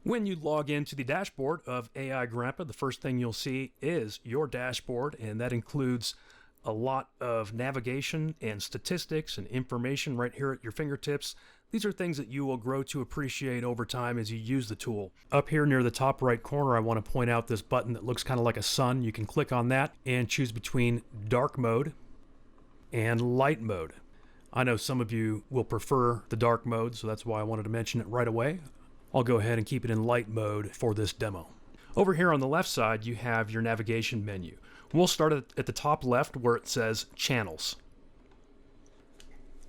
When you log into the dashboard of AIGrampa, the first thing you'll see is your dashboard, and that includes a lot of navigation and statistics and information right here at your fingertips. These are things that you will grow to appreciate over time as you use the tool. Up here near the top right corner, I want to point out this button that looks kind of like a sun. You can click on that and choose between dark mode and light mode. I know some of you will prefer the dark mode, so that's why I wanted to mention it right away. I'll go ahead and keep it in light mode for this demo. Over here on the left side, you have your navigation menu. We'll start at the top left where it says Channels.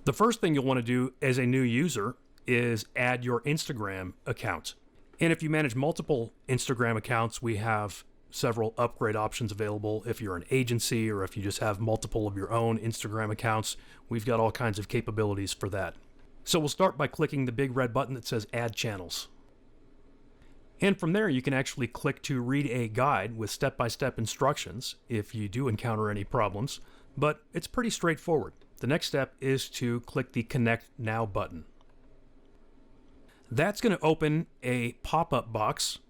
The first thing you'll want to do as a new user is add your Instagram account. And if you manage multiple Instagram accounts, we have several upgrade options available. If you're an agency or if you just have multiple of your own Instagram accounts, we've got all kinds of capabilities for that. So we'll start by clicking the big red button that says Add Channels. And from there, you can actually click to read a guide with step-by-step instructions if you do encounter any problems, but it's pretty straightforward. The next step is to click the Connect Now button. That's going to open a pop-up box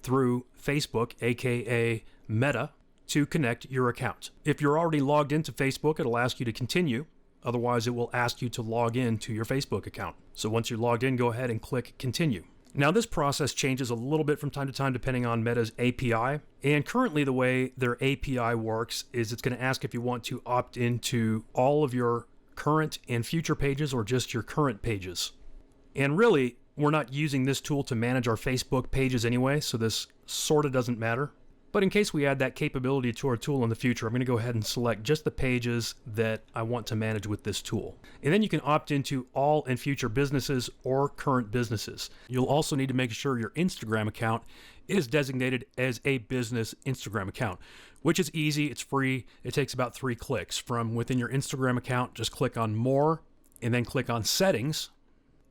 through Facebook, aka Meta, to connect your account. If you're already logged into Facebook, it'll ask you to continue. Otherwise, it will ask you to log in to your Facebook account. So once you're logged in, go ahead and click Continue. Now, this process changes a little bit from time to time depending on Meta's API. And currently, the way their API works is it's going to ask if you want to opt into all of your current and future pages or just your current pages. And really, we're not using this tool to manage our Facebook pages anyway, so this sort of doesn't matter. But in case we add that capability to our tool in the future, I'm going to go ahead and select just the pages that I want to manage with this tool. And then you can opt into all and future businesses or current businesses. You'll also need to make sure your Instagram account is designated as a business Instagram account, which is easy. It's free. It takes about 3 clicks. From within your Instagram account, just click on More and then click on Settings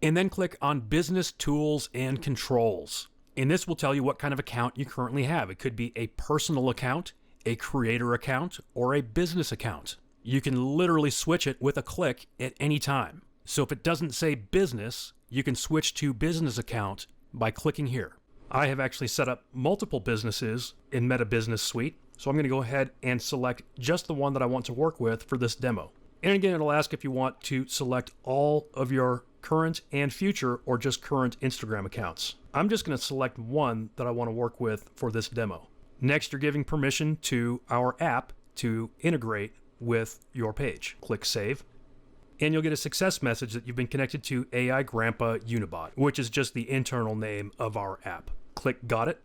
and then click on Business Tools and Controls. And this will tell you what kind of account you currently have. It could be a personal account, a creator account, or a business account. You can literally switch it with a click at any time. So if it doesn't say business, you can switch to business account by clicking here. I have actually set up multiple businesses in Meta Business Suite, so I'm going to go ahead and select just the one that I want to work with for this demo. And again, it'll ask if you want to select all of your current and future or just current Instagram accounts. I'm just going to select one that I want to work with for this demo. Next, you're giving permission to our app to integrate with your page. Click Save, and you'll get a success message that you've been connected to AIGrampa Unibot, which is just the internal name of our app. Click Got It,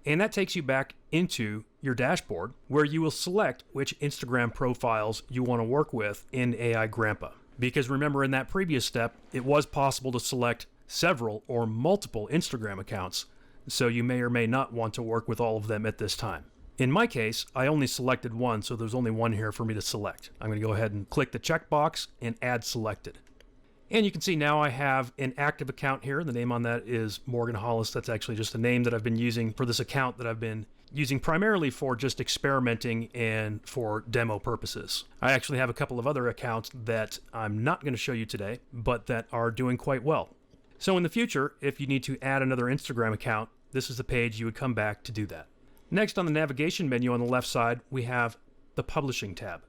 and that takes you back into your dashboard where you will select which Instagram profiles you want to work with in AIGrampa. Because remember, in that previous step, it was possible to select several or multiple Instagram accounts, so you may or may not want to work with all of them at this time. In my case, I only selected one, so there's only one here for me to select. I'm going to go ahead and click the checkbox and Add Selected. And you can see now I have an active account here. The name on that is Morgan Hollis. That's actually just a name that I've been using for this account that I've been using primarily for just experimenting and for demo purposes. I actually have a couple of other accounts that I'm not going to show you today, but that are doing quite well. So in the future, if you need to add another Instagram account, this is the page you would come back to do that. Next, on the navigation menu on the left side, we have the Publishing tab.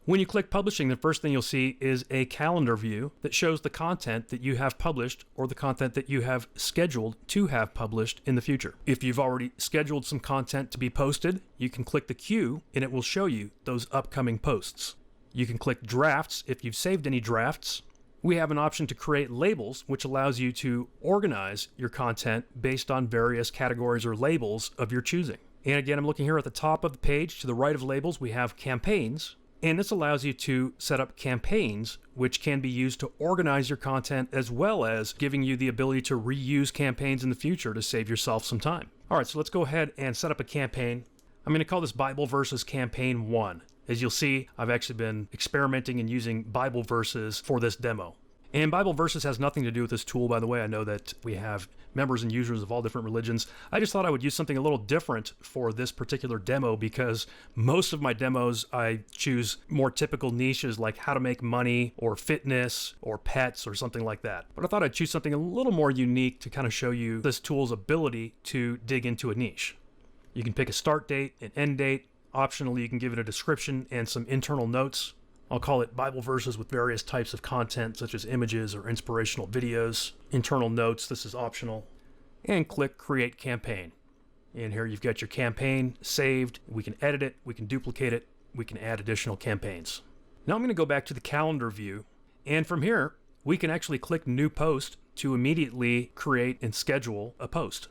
When you click Publishing, the first thing you'll see is a calendar view that shows the content that you have published or the content that you have scheduled to have published in the future. If you've already scheduled some content to be posted, you can click the queue and it will show you those upcoming posts. You can click Drafts if you've saved any drafts. We have an option to create labels, which allows you to organize your content based on various categories or labels of your choosing. And again, I'm looking here at the top of the page. To the right of labels, we have campaigns. And this allows you to set up campaigns, which can be used to organize your content as well as giving you the ability to reuse campaigns in the future to save yourself some time. All right, so let's go ahead and set up a campaign. I'm going to call this Bible Verses Campaign 1. As you'll see, I've actually been experimenting and using Bible verses for this demo. And Bible verses has nothing to do with this tool, by the way. I know that we have members and users of all different religions. I just thought I would use something a little different for this particular demo because most of my demos, I choose more typical niches like how to make money or fitness or pets or something like that. But I thought I'd choose something a little more unique to kind of show you this tool's ability to dig into a niche. You can pick a start date, an end date. Optionally, you can give it a description and some internal notes. I'll call it Bible verses with various types of content, such as images or inspirational videos. Internal notes, this is optional. And click Create Campaign. And here you've got your campaign saved. We can edit it, we can duplicate it, we can add additional campaigns. Now I'm going to go back to the calendar view. And from here, we can actually click New Post to immediately create and schedule a post.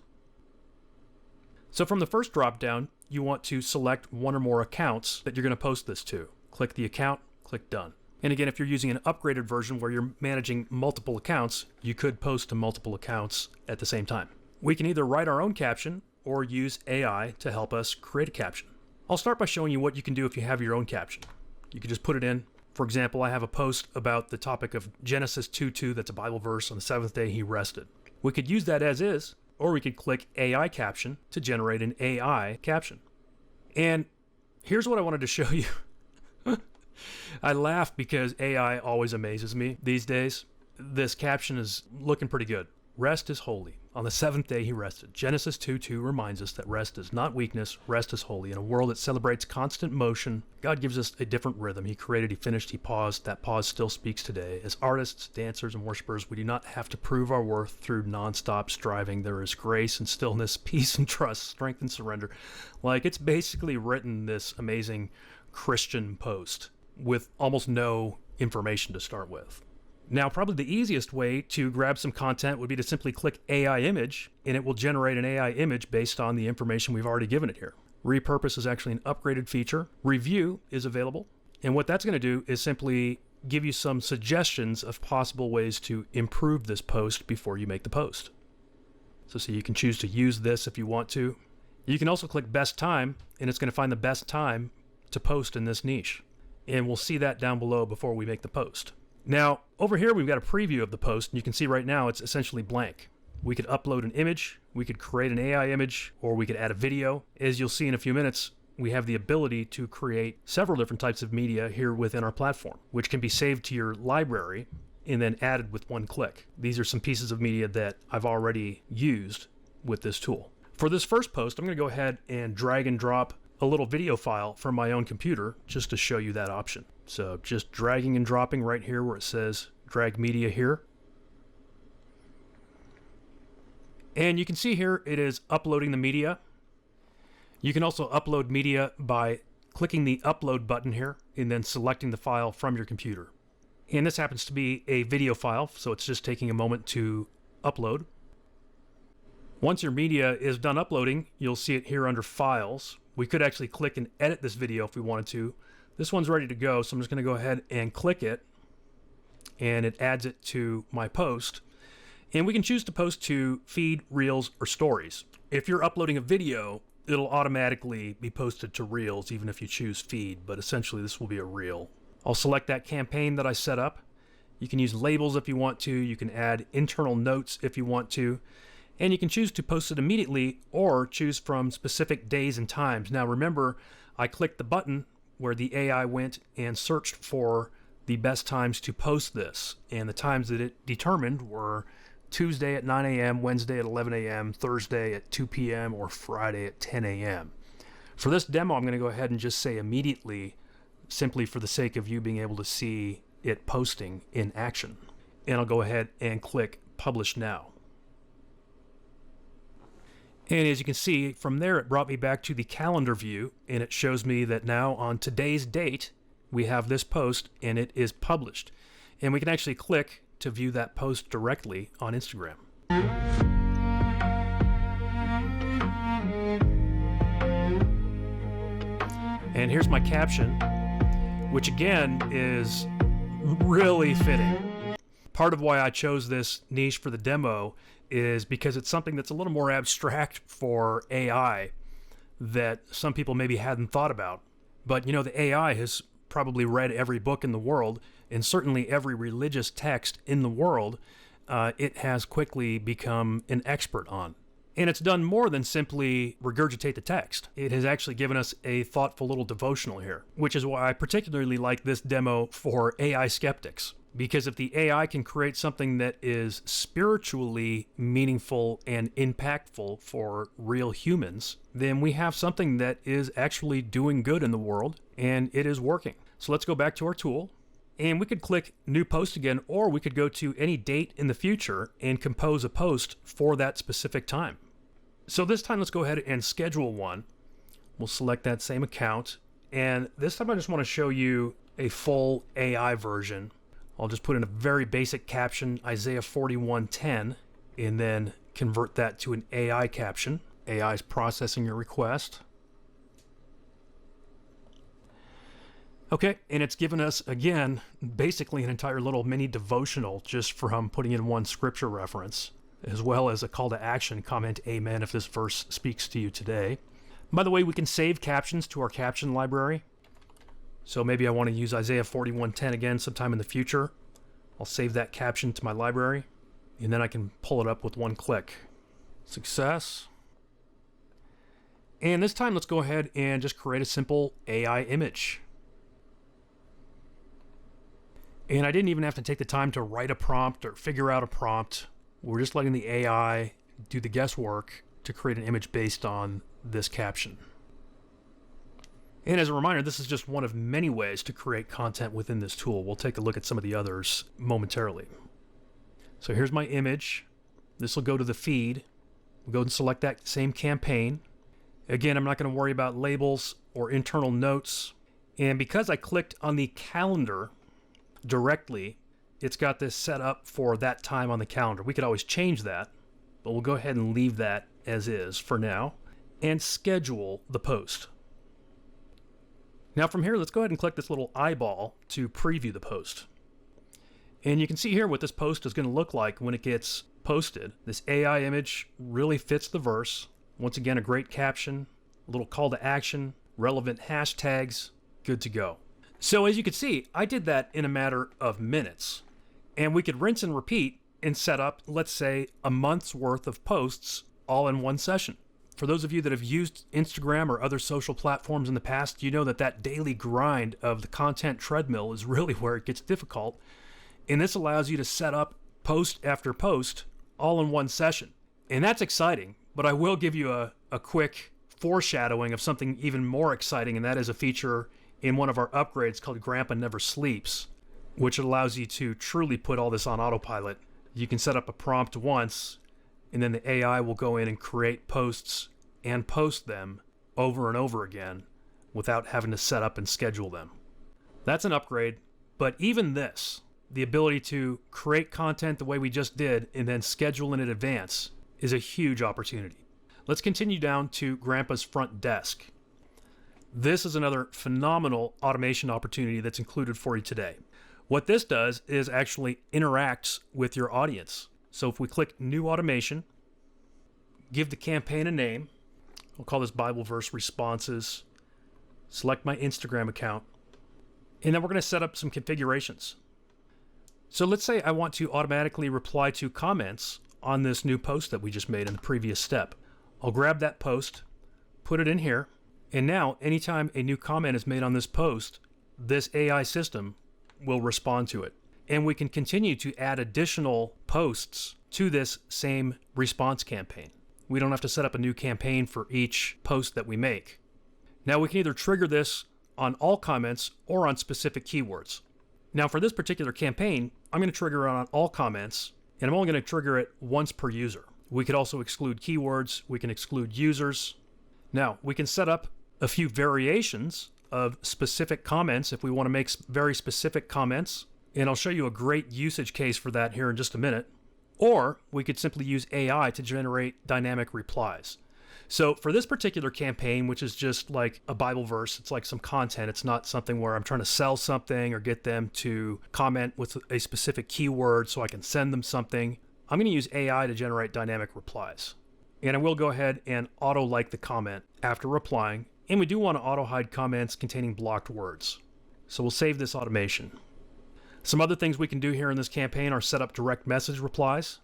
So from the first drop-down, you want to select one or more accounts that you're going to post this to. Click the account, click Done. And again, if you're using an upgraded version where you're managing multiple accounts, you could post to multiple accounts at the same time. We can either write our own caption or use AI to help us create a caption. I'll start by showing you what you can do if you have your own caption. You can just put it in. For example, I have a post about the topic of Genesis 2:2, that's a Bible verse, on the seventh day he rested. We could use that as is, or we could click AI caption to generate an AI caption. And here's what I wanted to show you. I laugh because AI always amazes me these days. This caption is looking pretty good. Rest is holy. On the seventh day he rested. Genesis 2:2 reminds us that rest is not weakness, rest is holy. In a world that celebrates constant motion, God gives us a different rhythm. He created, he finished, he paused. That pause still speaks today. As artists, dancers, and worshipers, we do not have to prove our worth through nonstop striving. There is grace and stillness, peace and trust, strength and surrender. Like, it's basically written this amazing Christian post with almost no information to start with. Now, probably the easiest way to grab some content would be to simply click AI image, and it will generate an AI image based on the information we've already given it here. Repurpose is actually an upgraded feature. Review is available. And what that's going to do is simply give you some suggestions of possible ways to improve this post before you make the post. So you can choose to use this if you want to. You can also click best time, and it's going to find the best time to post in this niche. And we'll see that down below before we make the post. Now, over here we've got a preview of the post, and you can see right now it's essentially blank. We could upload an image, we could create an AI image, or we could add a video. As you'll see in a few minutes, we have the ability to create several different types of media here within our platform, which can be saved to your library and then added with one click. These are some pieces of media that I've already used with this tool. For this first post, I'm going to go ahead and drag and drop a little video file from my own computer just to show you that option. So just dragging and dropping right here where it says drag media here. And you can see here it is uploading the media. You can also upload media by clicking the upload button here and then selecting the file from your computer. And this happens to be a video file, so it's just taking a moment to upload. Once your media is done uploading, you'll see it here under Files. We could actually click and edit this video if we wanted to. This one's ready to go, so I'm just going to go ahead and click it, and it adds it to my post. And we can choose to post to feed, reels, or stories. If you're uploading a video, it'll automatically be posted to reels, even if you choose feed, but essentially this will be a reel. I'll select that campaign that I set up. You can use labels if you want to. You can add internal notes if you want to. And you can choose to post it immediately or choose from specific days and times. Now remember, I clicked the button where the AI went and searched for the best times to post this. And the times that it determined were Tuesday at 9 a.m., Wednesday at 11 a.m., Thursday at 2 p.m., or Friday at 10 a.m. For this demo, I'm going to go ahead and just say immediately, simply for the sake of you being able to see it posting in action. And I'll go ahead and click Publish Now. And as you can see, from there it brought me back to the calendar view, and it shows me that now on today's date, we have this post and it is published. And we can actually click to view that post directly on Instagram. And here's my caption, which again is really fitting. Part of why I chose this niche for the demo is because it's something that's a little more abstract for AI that some people maybe hadn't thought about. But you know, the AI has probably read every book in the world, and certainly every religious text in the world, it has quickly become an expert on. And it's done more than simply regurgitate the text. It has actually given us a thoughtful little devotional here, which is why I particularly like this demo for AI skeptics. Because if the AI can create something that is spiritually meaningful and impactful for real humans, then we have something that is actually doing good in the world, and it is working. So let's go back to our tool, and we could click New Post again, or we could go to any date in the future and compose a post for that specific time. So this time, let's go ahead and schedule one. We'll select that same account, and this time I just want to show you a full AI version. I'll just put in a very basic caption, Isaiah 41:10, and then convert that to an AI caption. AI is processing your request. Okay, and it's given us, again, basically an entire little mini devotional just from putting in one scripture reference, as well as a call to action, comment amen if this verse speaks to you today. By the way, we can save captions to our caption library. So maybe I want to use Isaiah 41:10 again sometime in the future. I'll save that caption to my library, and then I can pull it up with one click. Success. And this time, let's go ahead and just create a simple AI image. And I didn't even have to take the time to write a prompt or figure out a prompt. We're just letting the AI do the guesswork to create an image based on this caption. And as a reminder, this is just one of many ways to create content within this tool. We'll take a look at some of the others momentarily. So here's my image. This will go to the feed. We'll go and select that same campaign. Again, I'm not going to worry about labels or internal notes. And because I clicked on the calendar directly, it's got this set up for that time on the calendar. We could always change that, but we'll go ahead and leave that as is for now and schedule the post. Now from here, let's go ahead and click this little eyeball to preview the post. And you can see here what this post is going to look like when it gets posted. This AI image really fits the verse. Once again, a great caption, a little call to action, relevant hashtags, good to go. So as you can see, I did that in a matter of minutes. And we could rinse and repeat and set up, let's say, a month's worth of posts all in one session. For those of you that have used Instagram or other social platforms in the past, you know that that daily grind of the content treadmill is really where it gets difficult. And this allows you to set up post after post all in one session. And that's exciting, but I will give you a quick foreshadowing of something even more exciting, and that is a feature in one of our upgrades called AIGrampa Never Sleeps, which allows you to truly put all this on autopilot. You can set up a prompt once, and then the AI will go in and create posts and post them over and over again without having to set up and schedule them. That's an upgrade, but even this, the ability to create content the way we just did and then schedule in advance, is a huge opportunity. Let's continue down to Grandpa's front desk. This is another phenomenal automation opportunity that's included for you today. What this does is actually interacts with your audience. So if we click New Automation, give the campaign a name, I'll call this Bible Verse Responses, select my Instagram account, and then we're going to set up some configurations. So let's say I want to automatically reply to comments on this new post that we just made in the previous step. I'll grab that post, put it in here, and now anytime a new comment is made on this post, this AI system will respond to it. And we can continue to add additional posts to this same response campaign. We don't have to set up a new campaign for each post that we make. Now we can either trigger this on all comments or on specific keywords. Now for this particular campaign, I'm going to trigger it on all comments, and I'm only going to trigger it once per user. We could also exclude keywords. We can exclude users. Now we can set up a few variations of specific comments if we want to make very specific comments. And I'll show you a great usage case for that here in just a minute. Or we could simply use AI to generate dynamic replies. So for this particular campaign, which is just like a Bible verse, it's like some content. It's not something where I'm trying to sell something or get them to comment with a specific keyword so I can send them something. I'm going to use AI to generate dynamic replies. And I will go ahead and auto-like the comment after replying. And we do want to auto-hide comments containing blocked words. So we'll save this automation. Some other things we can do here in this campaign are set up direct message replies,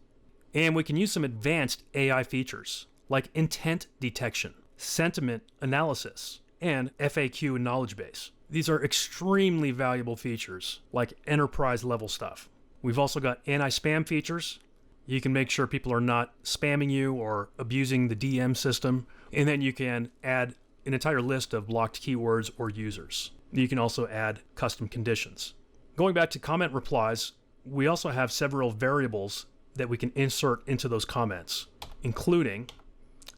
and we can use some advanced AI features like intent detection, sentiment analysis, and FAQ and knowledge base. These are extremely valuable features, like enterprise level stuff. We've also got anti-spam features. You can make sure people are not spamming you or abusing the DM system. And then you can add an entire list of blocked keywords or users. You can also add custom conditions. Going back to comment replies, we also have several variables that we can insert into those comments, including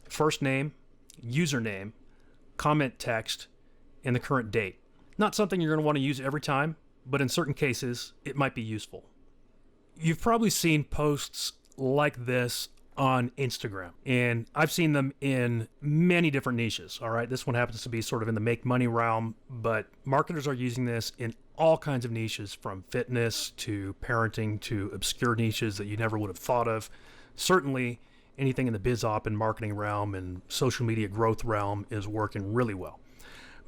first name, username, comment text, and the current date. Not something you're going to want to use every time, but in certain cases, it might be useful. You've probably seen posts like this on Instagram, and I've seen them in many different niches, all right? This one happens to be sort of in the make money realm, but marketers are using this in all kinds of niches, from fitness to parenting to obscure niches that you never would have thought of. Certainly, anything in the biz op and marketing realm and social media growth realm is working really well.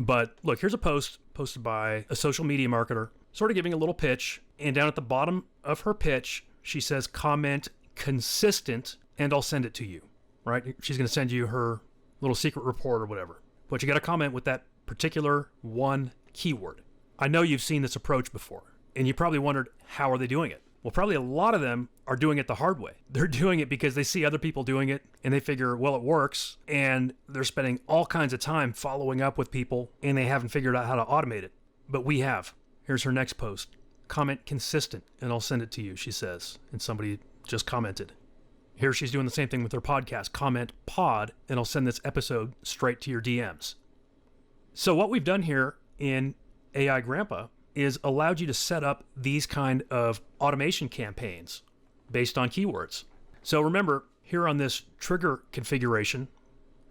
But look, here's a post posted by a social media marketer, sort of giving a little pitch. And down at the bottom of her pitch, she says, comment consistent and I'll send it to you, right? She's going to send you her little secret report or whatever. But you got to comment with that particular one keyword. I know you've seen this approach before, and you probably wondered, how are they doing it? Well, probably a lot of them are doing it the hard way. They're doing it because they see other people doing it and they figure, well, it works. And they're spending all kinds of time following up with people and they haven't figured out how to automate it. But we have. Here's her next post. Comment consistent and I'll send it to you, she says. And somebody just commented. Here she's doing the same thing with her podcast. Comment pod and I'll send this episode straight to your DMs. So what we've done here in AIGrampa is allowed you to set up these kind of automation campaigns based on keywords. So remember, here on this trigger configuration,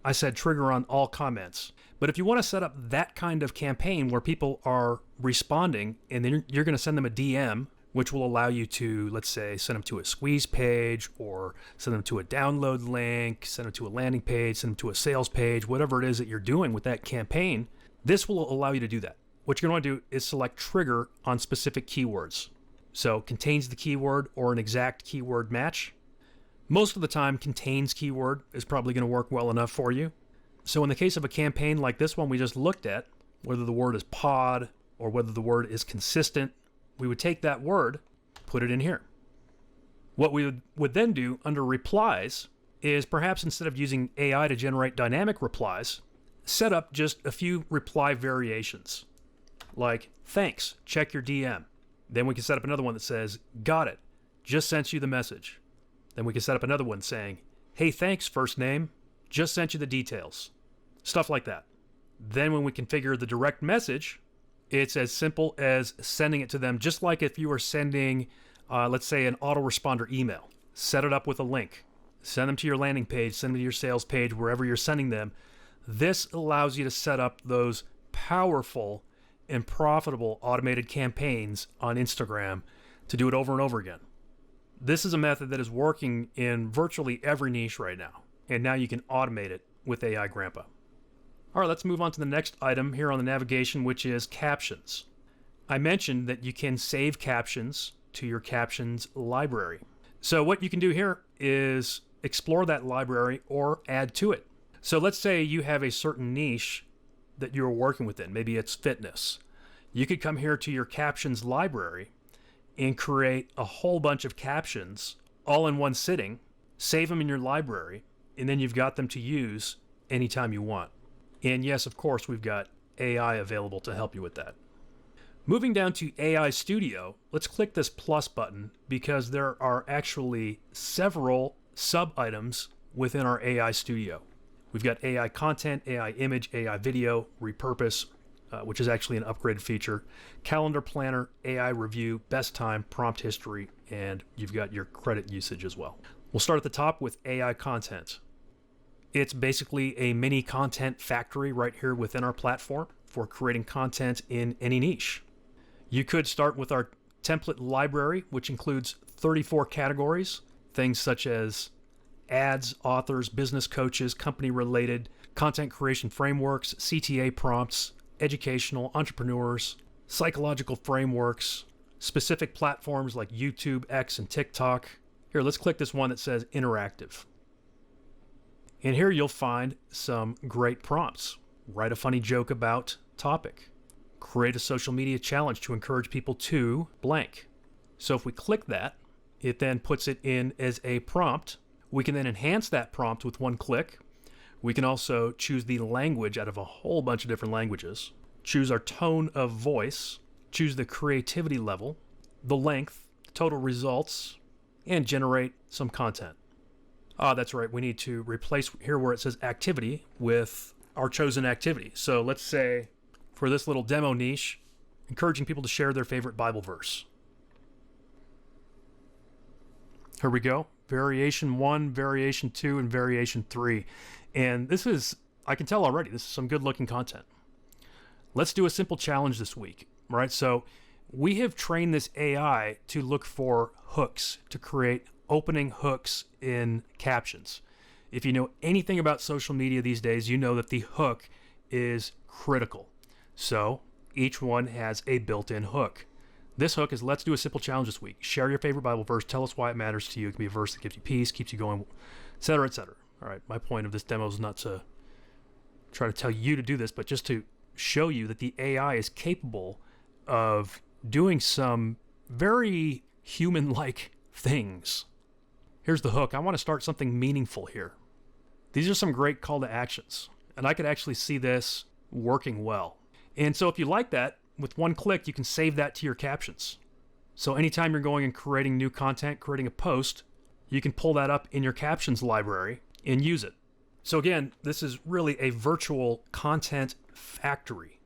I said trigger on all comments. But if you want to set up that kind of campaign where people are responding and then you're going to send them a DM, which will allow you to, let's say, send them to a squeeze page or send them to a download link, send them to a landing page, send them to a sales page, whatever it is that you're doing with that campaign, this will allow you to do that. What you're going to want to do is select trigger on specific keywords. So contains the keyword or an exact keyword match. Most of the time, contains keyword is probably going to work well enough for you. So in the case of a campaign like this one we just looked at, whether the word is pod or whether the word is consistent, we would take that word, put it in here. What we would then do under replies is perhaps instead of using AI to generate dynamic replies, set up just a few reply variations. Like, thanks, check your DM. Then we can set up another one that says, got it, just sent you the message. Then we can set up another one saying, hey, thanks, first name, just sent you the details. Stuff like that. Then when we configure the direct message, it's as simple as sending it to them, just like if you were sending, let's say, an autoresponder email. Set it up with a link. Send them to your landing page, send them to your sales page, wherever you're sending them. This allows you to set up those powerful and profitable automated campaigns on Instagram to do it over and over again. This is a method that is working in virtually every niche right now, and now you can automate it with AIGrampa. All right, let's move on to the next item here on the navigation, which is captions. I mentioned that you can save captions to your captions library. So what you can do here is explore that library or add to it. So let's say you have a certain niche that you're working within. Maybe it's fitness. You could come here to your captions library and create a whole bunch of captions all in one sitting, save them in your library, and then you've got them to use anytime you want. And yes, of course, we've got AI available to help you with that. Moving down to AI Studio, let's click this plus button because there are actually several sub-items within our AI Studio. We've got AI content, AI image, AI video, repurpose, which is actually an upgraded feature, calendar planner, AI review, best time, prompt history, and you've got your credit usage as well. We'll start at the top with AI content. It's basically a mini content factory right here within our platform for creating content in any niche. You could start with our template library, which includes 34 categories, things such as ads, authors, business coaches, company-related, content creation frameworks, CTA prompts, educational, entrepreneurs, psychological frameworks, specific platforms like YouTube, X, and TikTok. Here, let's click this one that says interactive. And here you'll find some great prompts. Write a funny joke about topic. Create a social media challenge to encourage people to blank. So if we click that, it then puts it in as a prompt. We can then enhance that prompt with one click. We can also choose the language out of a whole bunch of different languages. Choose our tone of voice. Choose the creativity level, the length, total results, and generate some content. That's right. We need to replace here where it says activity with our chosen activity. So let's say for this little demo niche, encouraging people to share their favorite Bible verse. Here we go. Variation 1, variation 2, and variation 3. And this is, I can tell already, this is some good looking content. Let's do a simple challenge this week, right? So we have trained this AI to look for hooks, to create opening hooks in captions. If you know anything about social media these days, you know that the hook is critical. So each one has a built-in hook. This hook is, let's do a simple challenge this week. Share your favorite Bible verse. Tell us why it matters to you. It can be a verse that gives you peace, keeps you going, etc., etc. All right, my point of this demo is not to try to tell you to do this, but just to show you that the AI is capable of doing some very human-like things. Here's the hook. I want to start something meaningful here. These are some great call to actions, and I could actually see this working well. And so if you like that, with one click, you can save that to your captions. So anytime you're going and creating new content, creating a post, you can pull that up in your captions library and use it. So again, this is really a virtual content factory.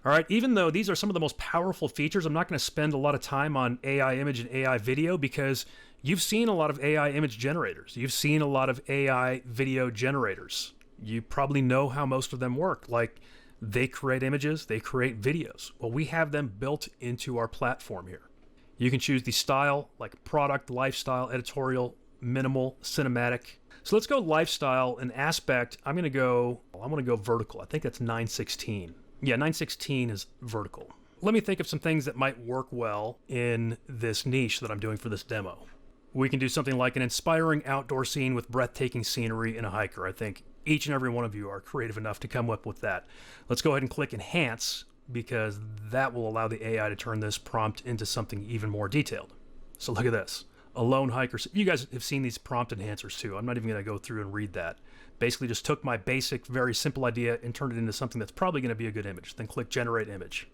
All right, even though these are some of the most powerful features, I'm not going to spend a lot of time on AI image and AI video because you've seen a lot of AI image generators. You've seen a lot of AI video generators. You probably know how most of them work. Like, they create images, they create videos. Well, we have them built into our platform here. You can choose the style, like product, lifestyle, editorial, minimal, cinematic. So let's go lifestyle and aspect. I want to go vertical. I think that's 916. Yeah, 916 is vertical. Let me think of some things that might work well in this niche that I'm doing for this demo. We can do something like an inspiring outdoor scene with breathtaking scenery and a hiker. I think each and every one of you are creative enough to come up with that. Let's go ahead and click Enhance because that will allow the AI to turn this prompt into something even more detailed. So look at this. A lone hiker. You guys have seen these prompt enhancers too. I'm not even going to go through and read that. Basically just took my basic, very simple idea and turned it into something that's probably going to be a good image. Then click Generate Image.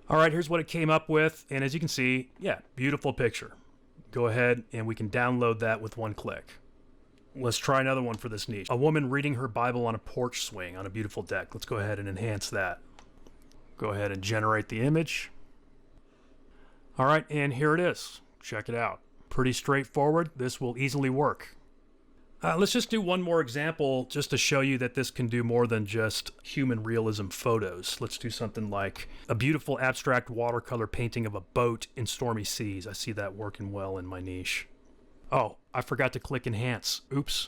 All right, here's what it came up with. And as you can see, yeah, beautiful picture. Go ahead and we can download that with one click. Let's try another one for this niche. A woman reading her Bible on a porch swing on a beautiful deck. Let's go ahead and enhance that. Go ahead and generate the image. All right, and here it is. Check it out. Pretty straightforward. This will easily work. Let's just do one more example just to show you that this can do more than just human realism photos. Let's do something like a beautiful abstract watercolor painting of a boat in stormy seas. I see that working well in my niche. Oh, I forgot to click Enhance. Oops.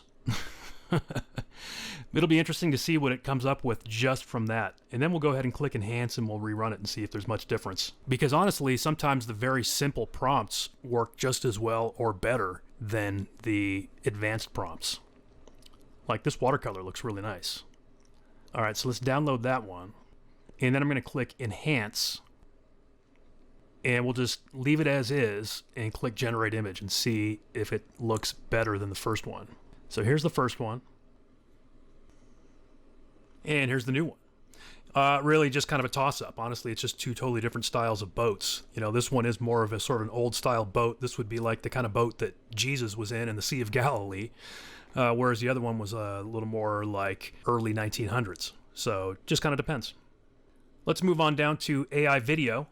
It'll be interesting to see what it comes up with just from that. And then we'll go ahead and click Enhance and we'll rerun it and see if there's much difference. Because honestly, sometimes the very simple prompts work just as well or better than the advanced prompts. Like this watercolor looks really nice. All right, so let's download that one. And then I'm going to click Enhance. And we'll just leave it as is and click Generate Image and see if it looks better than the first one. So here's the first one. And here's the new one. Really just kind of a toss-up. Honestly, it's just two totally different styles of boats. You know, this one is more of a sort of an old-style boat. This would be like the kind of boat that Jesus was in the Sea of Galilee, whereas the other one was a little more like early 1900s. So it just kind of depends. Let's move on down to AI video.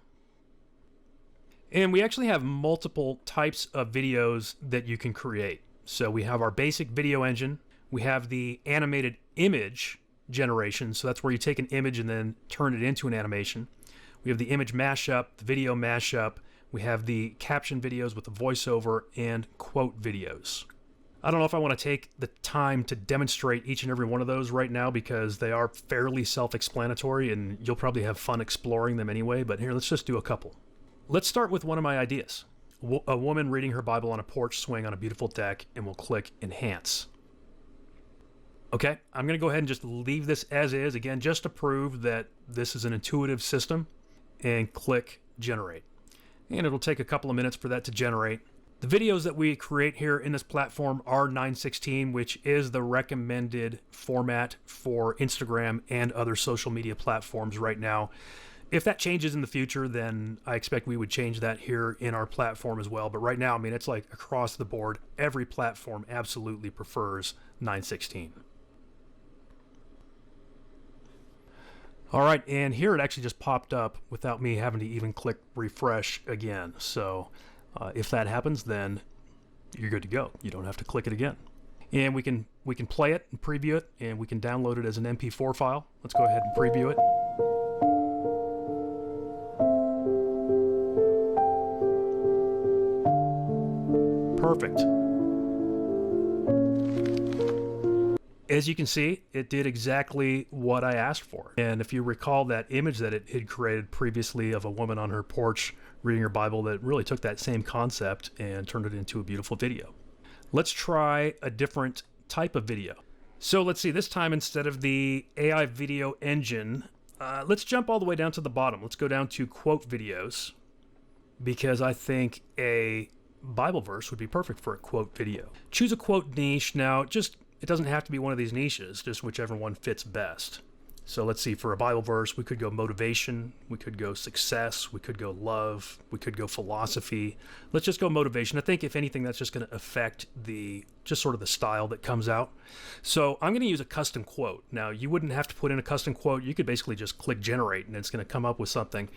And we actually have multiple types of videos that you can create. So we have our basic video engine. We have the animated image generation. So that's where you take an image and then turn it into an animation. We have the image mashup, the video mashup. We have the caption videos with the voiceover and quote videos. I don't know if I want to take the time to demonstrate each and every one of those right now because they are fairly self-explanatory and you'll probably have fun exploring them anyway. But here, let's just do a couple. Let's start with one of my ideas. A woman reading her Bible on a porch swing on a beautiful deck, and we'll click Enhance. Okay, I'm going to go ahead and just leave this as is, again, just to prove that this is an intuitive system, and click Generate. And it'll take a couple of minutes for that to generate. The videos that we create here in this platform are 9:16, which is the recommended format for Instagram and other social media platforms right now. If that changes in the future, then I expect we would change that here in our platform as well. But right now, I mean, it's like across the board, every platform absolutely prefers 9:16. All right, and here it actually just popped up without me having to even click refresh again. So if that happens, then you're good to go. You don't have to click it again. And we can play it and preview it, and we can download it as an MP4 file. Let's go ahead and preview it. Perfect. As you can see, it did exactly what I asked for. And if you recall that image that it had created previously of a woman on her porch reading her Bible, that really took that same concept and turned it into a beautiful video. Let's try a different type of video. So let's see, this time instead of the AI video engine, let's jump all the way down to the bottom. Let's go down to quote videos, because I think a Bible verse would be perfect for a quote video. Choose a quote niche. Now, it doesn't have to be one of these niches, just whichever one fits best. So let's see, for a Bible verse, we could go motivation, we could go success, we could go love, we could go philosophy. Let's just go motivation. I think if anything, that's just going to affect just sort of the style that comes out. So I'm going to use a custom quote. Now, you wouldn't have to put in a custom quote. You could basically just click generate and it's going to come up with something.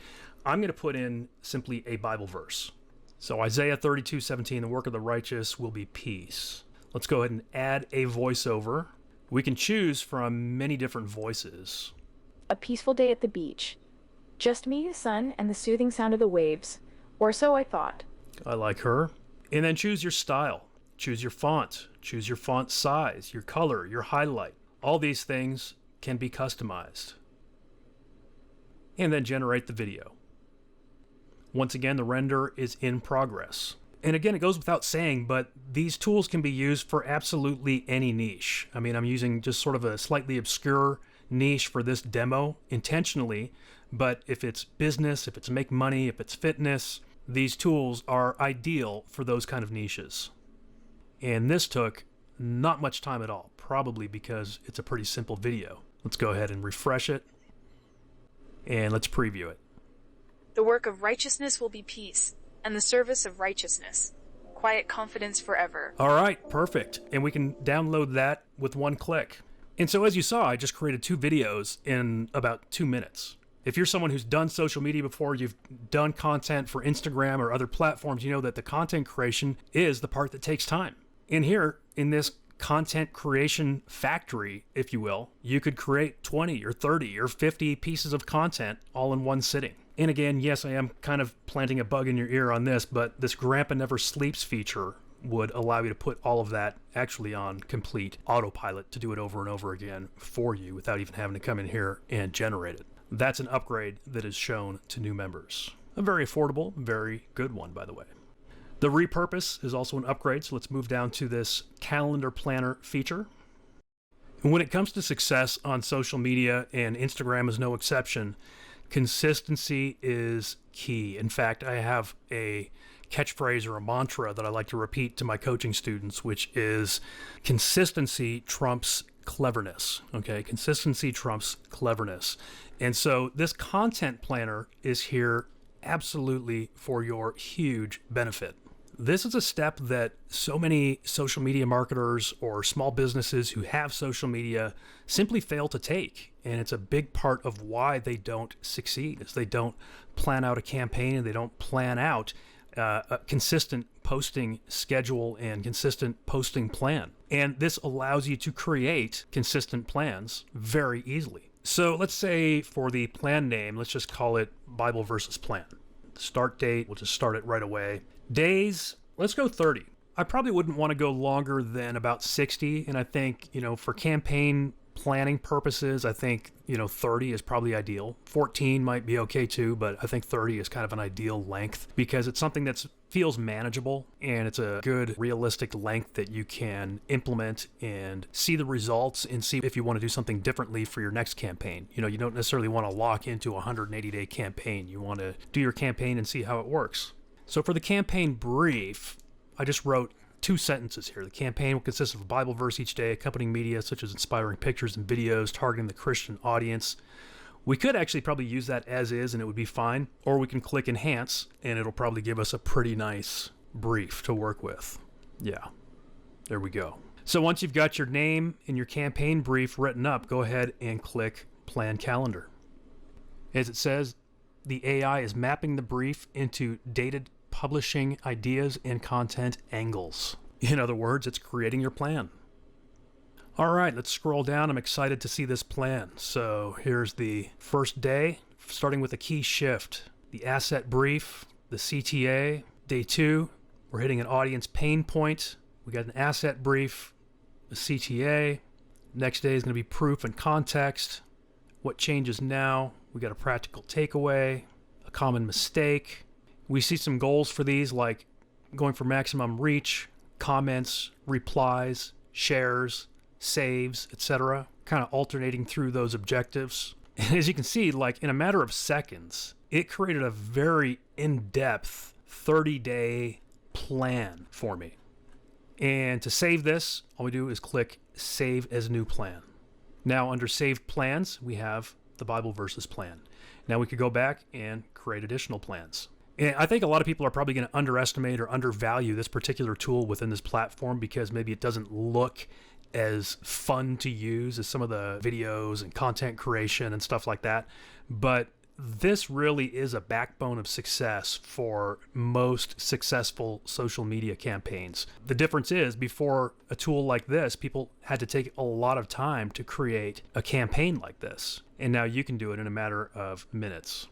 I'm going to put in simply a Bible verse. So Isaiah 32:17, the work of the righteous will be peace. Let's go ahead and add a voiceover. We can choose from many different voices. A peaceful day at the beach. Just me, the sun, and the soothing sound of the waves. Or so I thought. I like her. And then choose your style. Choose your font. Choose your font size, your color, your highlight. All these things can be customized. And then generate the video. Once again, the render is in progress. And again, it goes without saying, but these tools can be used for absolutely any niche. I mean, I'm using just sort of a slightly obscure niche for this demo intentionally, but if it's business, if it's make money, if it's fitness, these tools are ideal for those kind of niches. And this took not much time at all, probably because it's a pretty simple video. Let's go ahead and refresh it, and let's preview it. The work of righteousness will be peace, and the service of righteousness, quiet confidence forever. All right, perfect. And we can download that with one click. And so as you saw, I just created 2 videos in about 2 minutes. If you're someone who's done social media before, you've done content for Instagram or other platforms, you know that the content creation is the part that takes time. And here, in this content creation factory, if you will, you could create 20 or 30 or 50 pieces of content all in one sitting. And again, yes, I am kind of planting a bug in your ear on this, but this Grandpa Never Sleeps feature would allow you to put all of that actually on complete autopilot to do it over and over again for you without even having to come in here and generate it. That's an upgrade that is shown to new members. A very affordable, very good one, by the way. The repurpose is also an upgrade, so let's move down to this calendar planner feature. And when it comes to success on social media, and Instagram is no exception, consistency is key. In fact, I have a catchphrase or a mantra that I like to repeat to my coaching students, which is consistency trumps cleverness. Okay, consistency trumps cleverness. And so this content planner is here absolutely for your huge benefit. This is a step that so many social media marketers or small businesses who have social media simply fail to take. And it's a big part of why they don't succeed, is they don't plan out a campaign and they don't plan out a consistent posting schedule and consistent posting plan. And this allows you to create consistent plans very easily. So let's say for the plan name, let's just call it Bible versus Plan. Start date, we'll just start it right away. Days, let's go 30. I probably wouldn't want to go longer than about 60. And I think, for campaign planning purposes, I think, 30 is probably ideal. 14 might be okay too, but I think 30 is kind of an ideal length because it's something that feels manageable and it's a good realistic length that you can implement and see the results and see if you want to do something differently for your next campaign. You don't necessarily want to lock into a 180-day campaign. You want to do your campaign and see how it works. So for the campaign brief, I just wrote 2 sentences here. The campaign will consist of a Bible verse each day, accompanying media such as inspiring pictures and videos targeting the Christian audience. We could actually probably use that as is and it would be fine, or we can click enhance and it'll probably give us a pretty nice brief to work with. Yeah, there we go. So once you've got your name and your campaign brief written up, go ahead and click Plan Calendar. As it says, the AI is mapping the brief into dated publishing ideas and content angles. In other words, it's creating your plan. All right, let's scroll down. I'm excited to see this plan. So here's the first day, starting with a key shift, the asset brief, the CTA. Day 2, we're hitting an audience pain point. We got an asset brief, a CTA. Next day is going to be proof and context. What changes now? We got a practical takeaway, a common mistake. We see some goals for these like going for maximum reach, comments, replies, shares, saves, etc. Kind of alternating through those objectives. And as you can see, like in a matter of seconds, it created a very in-depth 30-day plan for me. And to save this, all we do is click Save as New Plan. Now under Saved Plans, we have the Bible Verses plan. Now we could go back and create additional plans. And I think a lot of people are probably going to underestimate or undervalue this particular tool within this platform because maybe it doesn't look as fun to use as some of the videos and content creation and stuff like that. But this really is a backbone of success for most successful social media campaigns. The difference is before a tool like this, people had to take a lot of time to create a campaign like this. And now you can do it in a matter of minutes.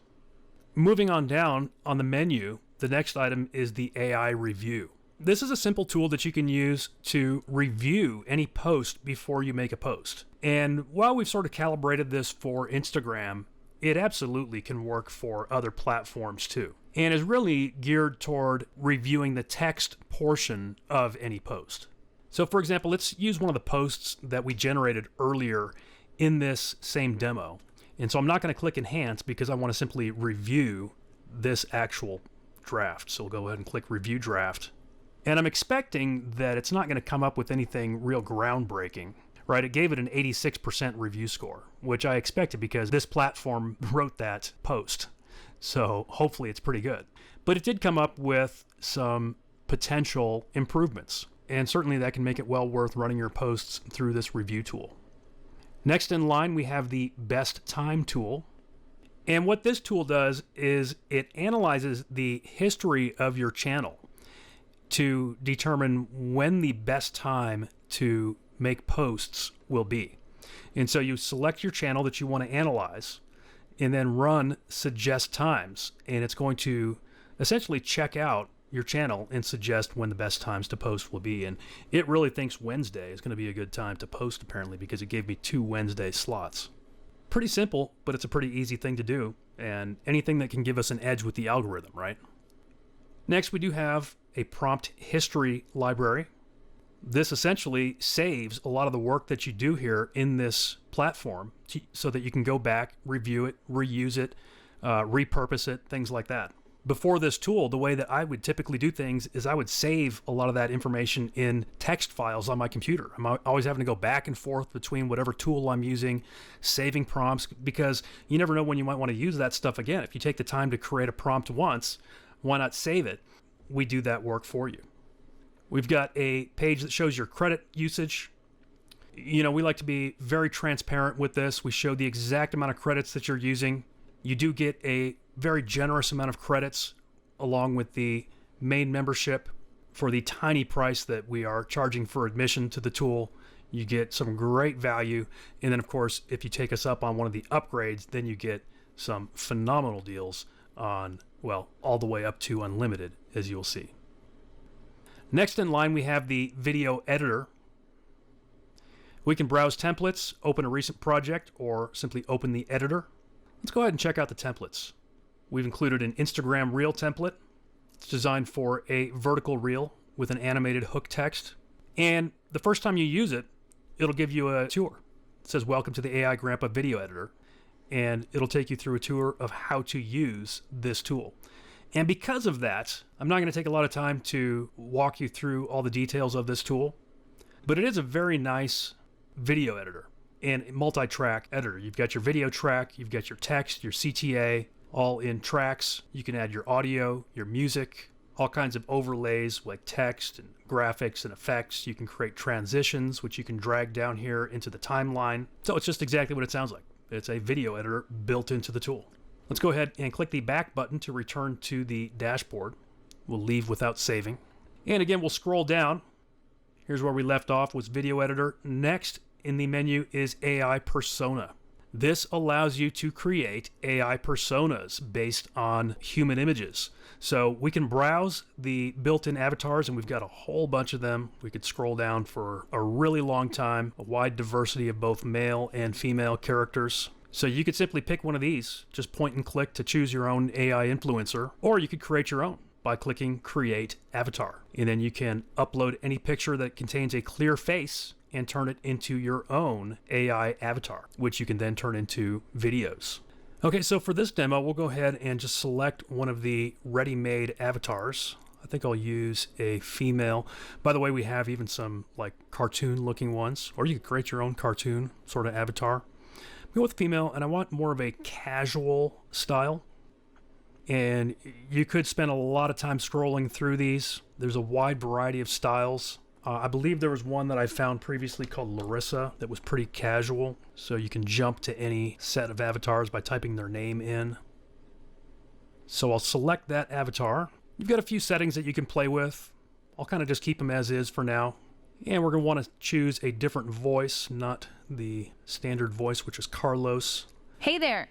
Moving on down on the menu, the next item is the AI review. This is a simple tool that you can use to review any post before you make a post. And while we've sort of calibrated this for Instagram, it absolutely can work for other platforms too. And is really geared toward reviewing the text portion of any post. So for example, let's use one of the posts that we generated earlier in this same demo. And so I'm not going to click Enhance because I want to simply review this actual draft. So we'll go ahead and click Review Draft. And I'm expecting that it's not going to come up with anything real groundbreaking, right? It gave it an 86% review score, which I expected because this platform wrote that post. So hopefully it's pretty good. But it did come up with some potential improvements. And certainly that can make it well worth running your posts through this review tool. Next in line, we have the Best Time tool. And what this tool does is it analyzes the history of your channel to determine when the best time to make posts will be. And so you select your channel that you want to analyze and then run Suggest Times. And it's going to essentially check out your channel and suggest when the best times to post will be. And it really thinks Wednesday is going to be a good time to post apparently because it gave me 2 Wednesday slots. Pretty simple, but it's a pretty easy thing to do. And anything that can give us an edge with the algorithm, right? Next, we do have a prompt history library. This essentially saves a lot of the work that you do here in this platform so that you can go back, review it, reuse it, repurpose it, things like that. Before this tool, the way that I would typically do things is I would save a lot of that information in text files on my computer. I'm always having to go back and forth between whatever tool I'm using, saving prompts, because you never know when you might want to use that stuff again. If you take the time to create a prompt once, why not save it? We do that work for you. We've got a page that shows your credit usage. We like to be very transparent with this. We show the exact amount of credits that you're using. You do get a very generous amount of credits along with the main membership. For the tiny price that we are charging for admission to the tool, you get some great value. And then of course, if you take us up on one of the upgrades, then you get some phenomenal deals on, well, all the way up to unlimited, as you'll see. Next in line, we have the video editor. We can browse templates, open a recent project, or simply open the editor. Let's go ahead and check out the templates. We've included an Instagram Reel template. It's designed for a vertical reel with an animated hook text. And the first time you use it, it'll give you a tour. It says, "Welcome to the AIGrampa video editor." And it'll take you through a tour of how to use this tool. And because of that, I'm not going to take a lot of time to walk you through all the details of this tool, but it is a very nice video editor and multi-track editor. You've got your video track, you've got your text, your CTA, all in tracks. You can add your audio, your music, all kinds of overlays like text and graphics and effects. You can create transitions, which you can drag down here into the timeline. So it's just exactly what it sounds like. It's a video editor built into the tool. Let's go ahead and click the back button to return to the dashboard. We'll leave without saving. And again, we'll scroll down. Here's where we left off, was video editor. Next in the menu is AI persona. This allows you to create AI personas based on human images. So we can browse the built-in avatars, and we've got a whole bunch of them. We could scroll down for a really long time, a wide diversity of both male and female characters. So you could simply pick one of these, just point and click to choose your own AI influencer, or you could create your own by clicking Create Avatar. And then you can upload any picture that contains a clear face and turn it into your own AI avatar, which you can then turn into videos. Okay, so for this demo, we'll go ahead and just select one of the ready-made avatars. I think I'll use a female. By the way, we have even some like cartoon-looking ones, or you could create your own cartoon sort of avatar. Go with female, and I want more of a casual style. And you could spend a lot of time scrolling through these. There's a wide variety of styles. I believe there was one that I found previously called Larissa that was pretty casual. So you can jump to any set of avatars by typing their name in. So I'll select that avatar. You've got a few settings that you can play with. I'll kind of just keep them as is for now. And we're going to want to choose a different voice, not the standard voice, which is Carlos. Hey there.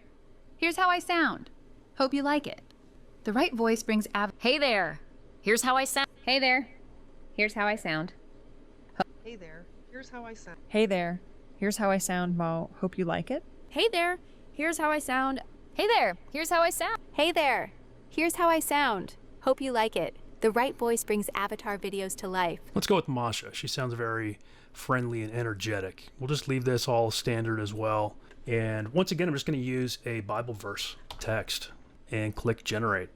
Here's how I sound. Hope you like it. The right voice brings Hey there. Here's how I sound. Hey there. Here's how I sound. Hey there, here's how I sound. Hey there, here's how I sound, Mo. Hope you like it. Hey there, here's how I sound. Hey there. Here's how I sound. Hey there, here's how I sound. Hope you like it. The right voice brings avatar videos to life. Let's go with Masha. She sounds very friendly and energetic. We'll just leave this all standard as well. And once again, I'm just going to use a Bible verse text and click Generate.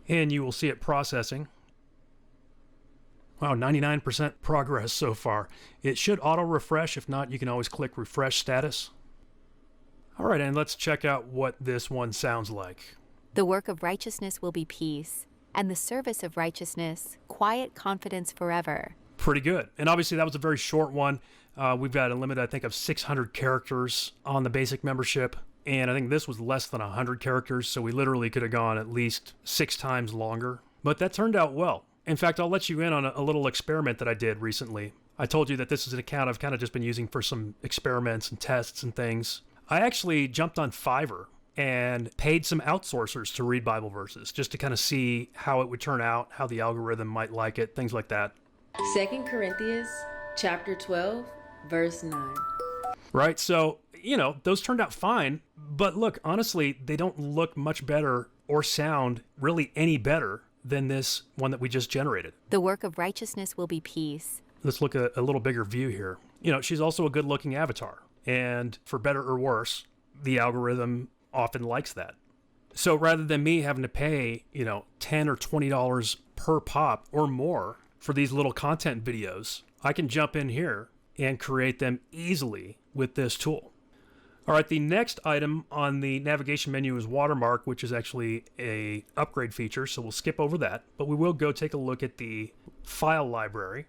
And you will see it processing. Wow, 99% progress so far. It should auto-refresh. If not, you can always click Refresh Status. All right, and let's check out what this one sounds like. The work of righteousness will be peace, and the service of righteousness, quiet confidence forever. Pretty good. And obviously that was a very short one. We've got a limit, I think, of 600 characters on the basic membership. And I think this was less than 100 characters, so we literally could have gone at least 6 times longer. But that turned out well. In fact, I'll let you in on a little experiment that I did recently. I told you that this is an account I've kind of just been using for some experiments and tests and things. I actually jumped on Fiverr and paid some outsourcers to read Bible verses just to kind of see how it would turn out, how the algorithm might like it, things like that. 2 Corinthians chapter 12, verse 9. Right, so, you know, those turned out fine, but look, honestly, they don't look much better or sound really any better than this one that we just generated. The work of righteousness will be peace. Let's look at a little bigger view here. You know, she's also a good-looking avatar, and for better or worse, the algorithm often likes that. So rather than me having to pay, you know, $10 or $20 per pop or more for these little content videos, I can jump in here and create them easily with this tool. All right, the next item on the navigation menu is watermark, which is actually a upgrade feature, so we'll skip over that, but we will go take a look at the file library.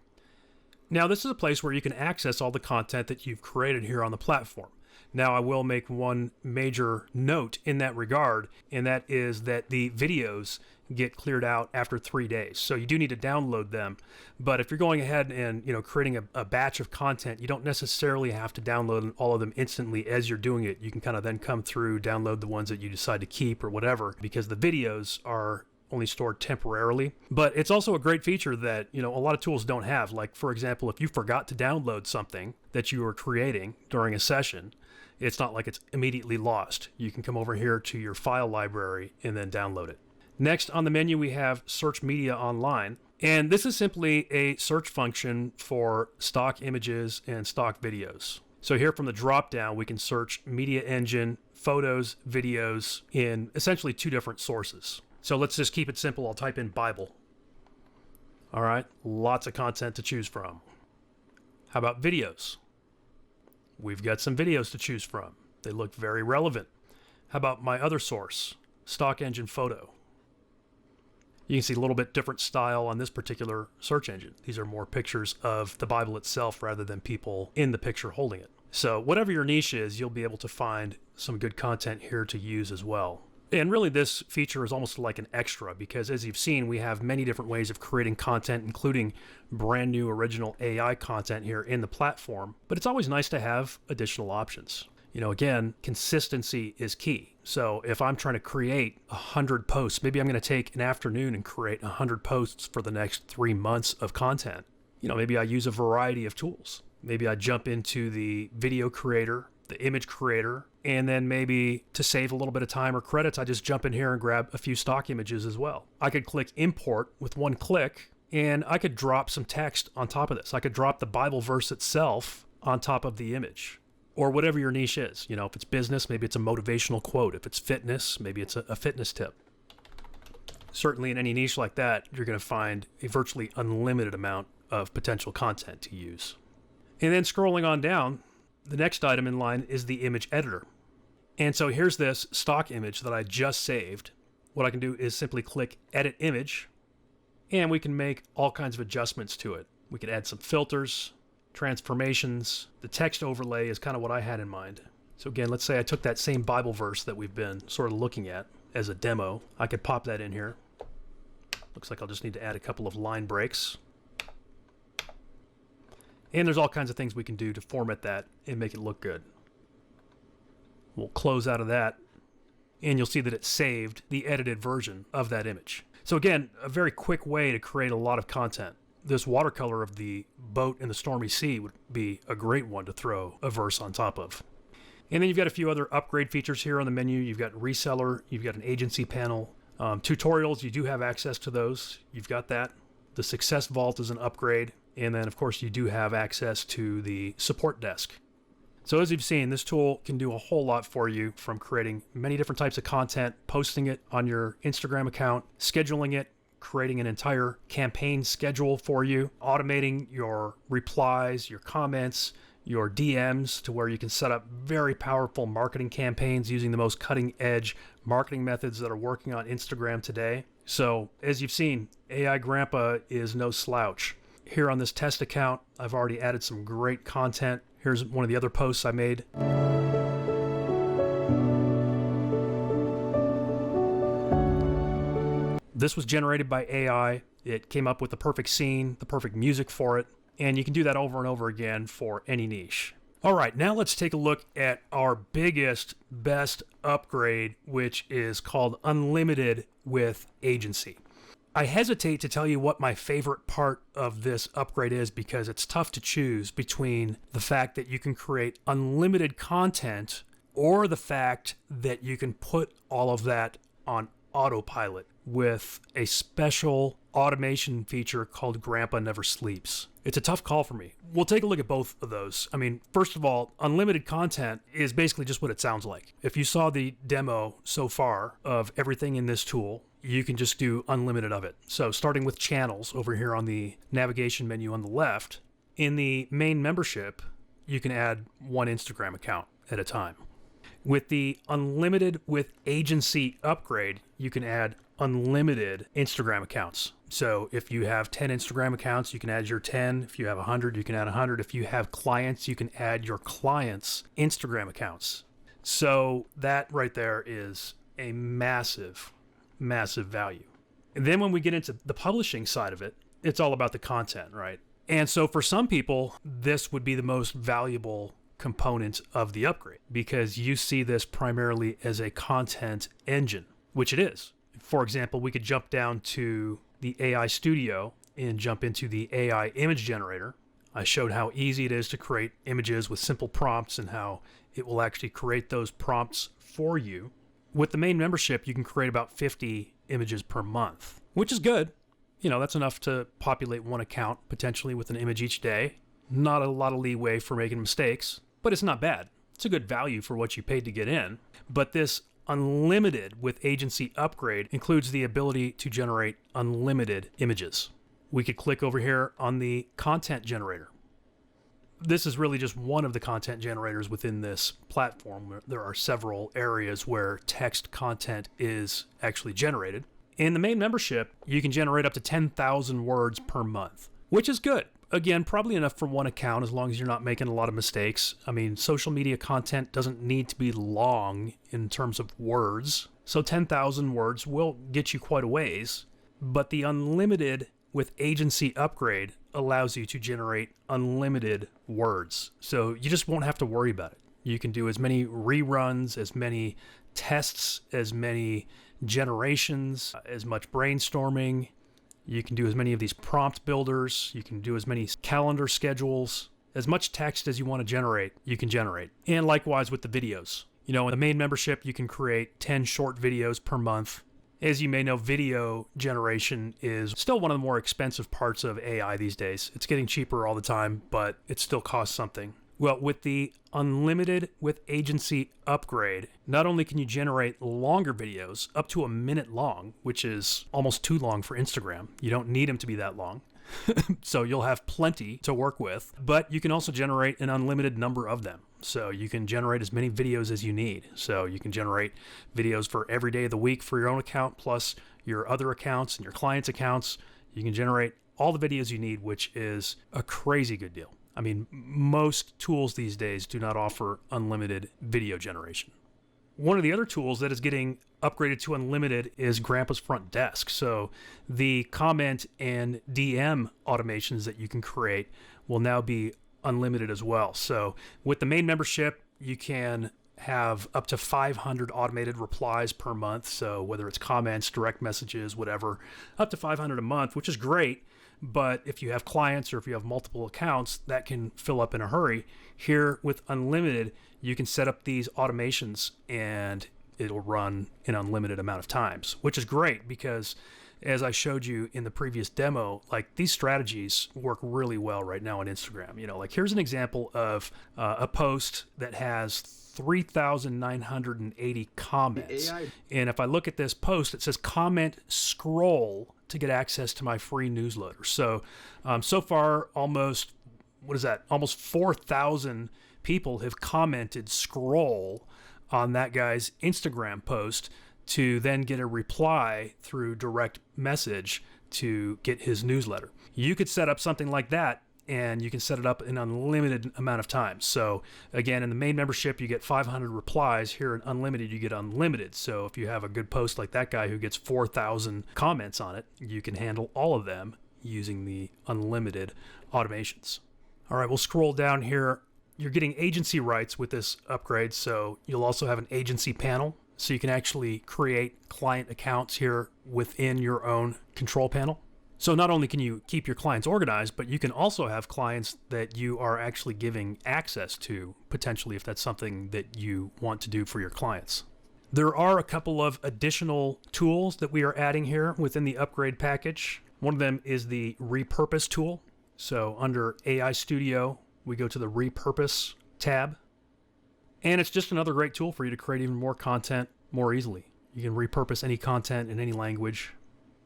Now, this is a place where you can access all the content that you've created here on the platform. Now, I will make one major note in that regard, and that is that the videos get cleared out after 3 days. So you do need to download them. But if you're going ahead and, you know, creating a batch of content, you don't necessarily have to download all of them instantly as you're doing it. You can kind of then come through, download the ones that you decide to keep or whatever, because the videos are only stored temporarily. But it's also a great feature that, a lot of tools don't have. Like, for example, if you forgot to download something that you were creating during a session, it's not like it's immediately lost. You can come over here to your file library and then download it. Next on the menu, we have Search Media Online. And this is simply a search function for stock images and stock videos. So here from the drop down, we can search media engine, photos, videos in essentially 2 different sources. So let's just keep it simple. I'll type in Bible. All right, lots of content to choose from. How about videos? We've got some videos to choose from. They look very relevant. How about my other source, Stock Engine Photo? You can see a little bit different style on this particular search engine. These are more pictures of the Bible itself rather than people in the picture holding it. So whatever your niche is, you'll be able to find some good content here to use as well. And really this feature is almost like an extra because as you've seen, we have many different ways of creating content, including brand new original AI content here in the platform. But it's always nice to have additional options. Again, consistency is key. So if I'm trying to create 100 posts, maybe I'm going to take an afternoon and create 100 posts for the next 3 months of content. Maybe I use a variety of tools. Maybe I jump into the video creator, the image creator, and then maybe to save a little bit of time or credits, I just jump in here and grab a few stock images as well. I could click import with one click, and I could drop some text on top of this. I could drop the Bible verse itself on top of the image. Or whatever your niche is. If it's business, maybe it's a motivational quote. If it's fitness, maybe it's a fitness tip. Certainly in any niche like that, you're going to find a virtually unlimited amount of potential content to use. And then scrolling on down, the next item in line is the image editor. And so here's this stock image that I just saved. What I can do is simply click Edit Image, and we can make all kinds of adjustments to it. We can add some filters, transformations. The text overlay is kind of what I had in mind. So again, let's say I took that same Bible verse that we've been sort of looking at as a demo. I could pop that in here. Looks like I'll just need to add a couple of line breaks. And there's all kinds of things we can do to format that and make it look good. We'll close out of that, and you'll see that it saved the edited version of that image. So again, a very quick way to create a lot of content. This watercolor of the boat in the stormy sea would be a great one to throw a verse on top of. And then you've got a few other upgrade features here on the menu. You've got reseller, you've got an agency panel. Tutorials, you do have access to those. You've got that. The Success Vault is an upgrade. And then, of course, you do have access to the support desk. So as you've seen, this tool can do a whole lot for you, from creating many different types of content, posting it on your Instagram account, scheduling it, creating an entire campaign schedule for you, automating your replies, your comments, your DMs to where you can set up very powerful marketing campaigns using the most cutting edge marketing methods that are working on Instagram today. So as you've seen, AIGrampa is no slouch. Here on this test account, I've already added some great content. Here's one of the other posts I made. This was generated by AI. It came up with the perfect scene, the perfect music for it, and you can do that over and over again for any niche. All right, now let's take a look at our biggest, best upgrade, which is called Unlimited with Agency. I hesitate to tell you what my favorite part of this upgrade is because it's tough to choose between the fact that you can create unlimited content or the fact that you can put all of that on autopilot with a special automation feature called Grandpa Never Sleeps. It's a tough call for me. We'll take a look at both of those. I mean, first of all, unlimited content is basically just what it sounds like. If you saw the demo so far of everything in this tool, you can just do unlimited of it. So starting with channels over here on the navigation menu on the left, in the main membership, you can add one Instagram account at a time. With the Unlimited with Agency upgrade, you can add unlimited Instagram accounts. So if you have 10 Instagram accounts, you can add your 10. If you have 100, you can add 100. If you have clients, you can add your clients' Instagram accounts. So that right there is a massive, massive value. And then when we get into the publishing side of it, it's all about the content, right? And so for some people, this would be the most valuable component of the upgrade because you see this primarily as a content engine, which it is. For example, we could jump down to the AI Studio and jump into the AI image generator. I showed how easy it is to create images with simple prompts and how it will actually create those prompts for you. With the main membership, you can create about 50 images per month, which is good. You know, that's enough to populate one account potentially with an image each day. Not a lot of leeway for making mistakes, but it's not bad. It's a good value for what you paid to get in. But this unlimited with agency upgrade includes the ability to generate unlimited images. We could click over here on the content generator. This is really just one of the content generators within this platform. There are several areas where text content is actually generated. In the main membership, you can generate up to 10,000 words per month, which is good. Again, probably enough for one account as long as you're not making a lot of mistakes. I mean, social media content doesn't need to be long in terms of words. So 10,000 words will get you quite a ways. But the unlimited with agency upgrade allows you to generate unlimited words. So you just won't have to worry about it. You can do as many reruns, as many tests, as many generations, as much brainstorming. You can do as many of these prompt builders. You can do as many calendar schedules. As much text as you want to generate, you can generate. And likewise with the videos. You know, in the main membership, you can create 10 short videos per month. As you may know, video generation is still one of the more expensive parts of AI these days. It's getting cheaper all the time, but it still costs something. Well, with the unlimited with agency upgrade, not only can you generate longer videos, up to a minute long, which is almost too long for Instagram. You don't need them to be that long. So you'll have plenty to work with, but you can also generate an unlimited number of them. So you can generate as many videos as you need. So you can generate videos for every day of the week for your own account, plus your other accounts and your clients' accounts. You can generate all the videos you need, which is a crazy good deal. I mean, most tools these days do not offer unlimited video generation. One of the other tools that is getting upgraded to unlimited is Grandpa's Front Desk. So the comment and DM automations that you can create will now be unlimited as well. So with the main membership, you can have up to 500 automated replies per month. So whether it's comments, direct messages, whatever, up to 500 a month, which is great. But if you have clients or if you have multiple accounts, that can fill up in a hurry. Here with unlimited, you can set up these automations and it'll run an unlimited amount of times, which is great because as I showed you in the previous demo, like these strategies work really well right now on Instagram. You know, like here's an example of a post that has 3,980 comments. And if I look at this post, it says comment scroll to get access to my free newsletter. So, so far, almost 4,000 people have commented scroll on that guy's Instagram post to then get a reply through direct message to get his newsletter. You could set up something like that and you can set it up an unlimited amount of times. So again, in the main membership, you get 500 replies. Here in unlimited, you get unlimited. So if you have a good post like that guy who gets 4,000 comments on it, you can handle all of them using the unlimited automations. All right, we'll scroll down here. You're getting agency rights with this upgrade. So you'll also have an agency panel. So you can actually create client accounts here within your own control panel. So not only can you keep your clients organized, but you can also have clients that you are actually giving access to, potentially if that's something that you want to do for your clients. There are a couple of additional tools that we are adding here within the upgrade package. One of them is the repurpose tool. So under AI Studio, we go to the repurpose tab. And it's just another great tool for you to create even more content more easily. You can repurpose any content in any language.